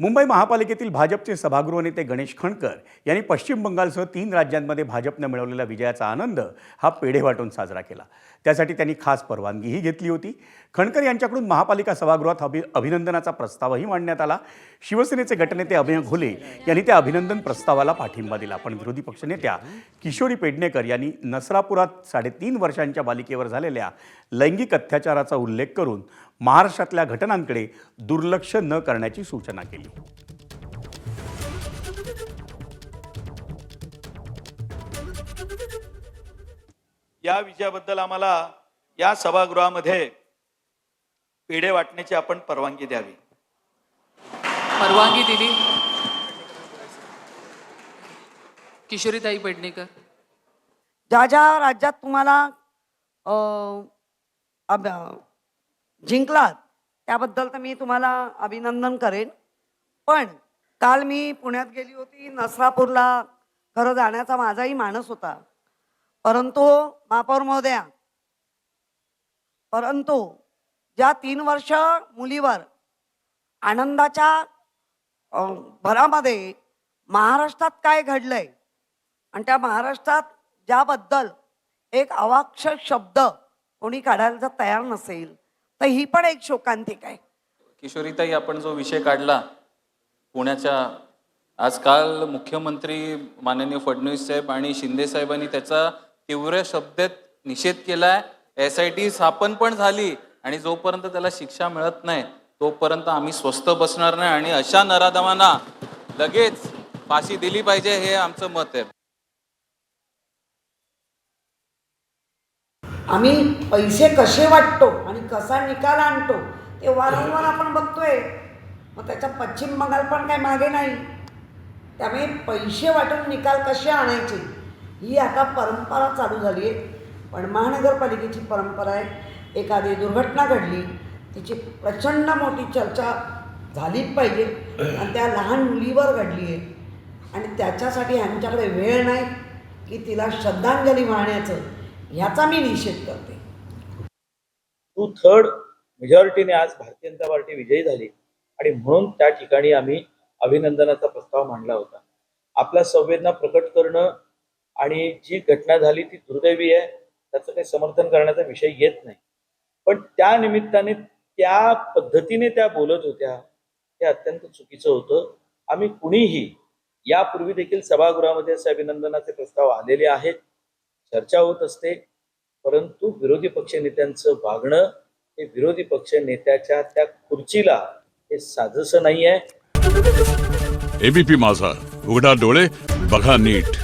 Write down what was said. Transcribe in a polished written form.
मुंबई महापालिकेतील भाजपचे सभागृह नेते गणेश खणकर यांनी पश्चिम बंगालसह 3 राज्यांमध्ये भाजपने मिळवलेल्या विजयाचा आनंद हा पेढे वाटून साजरा केला। त्यासाठी त्यांनी खास परवानगीही घेतली होती। खणकर यांच्याकडून महापालिका सभागृहात अभिनंदनाचा प्रस्तावही मांडण्यात आला। शिवसेनेचे गटनेते अभय घोले यांनी त्या अभिनंदन प्रस्तावाला पाठिंबा दिला, पण विरोधी पक्षनेत्या किशोरी पेडणेकर यांनी नसरापुरात 3.5 वर्षांच्या बालिकेवर झालेल्या लैंगिक अत्याचाराचा उल्लेख करून महाराष्ट्रातल्या घटनांकडे दुर्लक्ष न करण्याची सूचना केली। या विजयाबद्दल आम्हाला या सभागृहामध्ये पेढे वाटण्याची आपण परवानगी द्यावी। परवानगी दिली। किशोरीताई पेडणेकर, ज्या ज्या राज्यात तुम्हाला जिंकलात त्याबद्दल तर मी तुम्हाला अभिनंदन करेन, पण काल मी पुण्यात गेली होती। नसरापूरला खरं जाण्याचा माझाही मानस होता, परंतु महापौर महोदया, परंतु ज्या 3 वर्ष मुलीवर आनंदाच्या भरामध्ये महाराष्ट्रात काय घडलंय आणि त्या महाराष्ट्रात ज्याबद्दल एक अवाक्ष शब्द कोणी काढायला जर तयार नसेल तर ही पण एक शोकांतिक आहे। किशोरीताई, आपण जो विषय काढला पुण्याच्या, आजकाल मुख्यमंत्री माननीय फडणवीस साहेब आणि शिंदे साहेबांनी त्याचा तीव्र शब्दात निषेध केलाय। SIT स्थापन पण झाली आणि जोपर्यंत त्याला शिक्षा मिळत नाही तोपर्यंत आम्ही स्वस्थ बसणार नाही आणि अशा नराधमांना लगेच फाशी दिली पाहिजे, हे आमचं मत आहे। आम्ही पैसे कसे वाटतो आणि कसा निकाल आणतो ते वारंवार आपण बघतोय। मग त्याच्या पश्चिम बंगाल पण काय मागे नाही। त्यामुळे पैसे वाटून निकाल कसे आणायचे ही आता परंपरा चालू झाली आहे। पण महानगरपालिकेची परंपरा आहे, एखादी दुर्घटना घडली तिची प्रचंड मोठी चर्चा झालीच पाहिजे आणि त्या लहान मुलीवर घडली आहे आणि त्याच्यासाठी आमच्याकडे वेळ नाही की तिला श्रद्धांजली वाहण्याचं, ह्याचा मी निषेध करते। 2/3 मेजॉरिटीने आज भारतीय जनता पार्टी विजयी झाली आणि म्हणून त्या ठिकाणी आम्ही अभिनंदनाचा प्रस्ताव मांडला होता। आपला संवेदना प्रकट करणं आणि जी घटना झाली ती दुर्दैवी आहे, त्याचं काही समर्थन करण्याचा विषय येत नाही, पण त्या निमित्ताने त्या पद्धतीने त्या बोलत होत्या हे अत्यंत चुकीचं होतं। आम्ही कुणीही यापूर्वी देखील सभागृहामध्ये असे अभिनंदनाचे प्रस्ताव आलेले आहेत, चर्चा होत असते, परंतु विरोधी पक्ष नेत्यांचं वागणं हे विरोधी पक्ष नेत्याच्या त्या खुर्चीला हे साधंसं नाही आहे। ABP माझा, उघडा डोळे बघा नीट।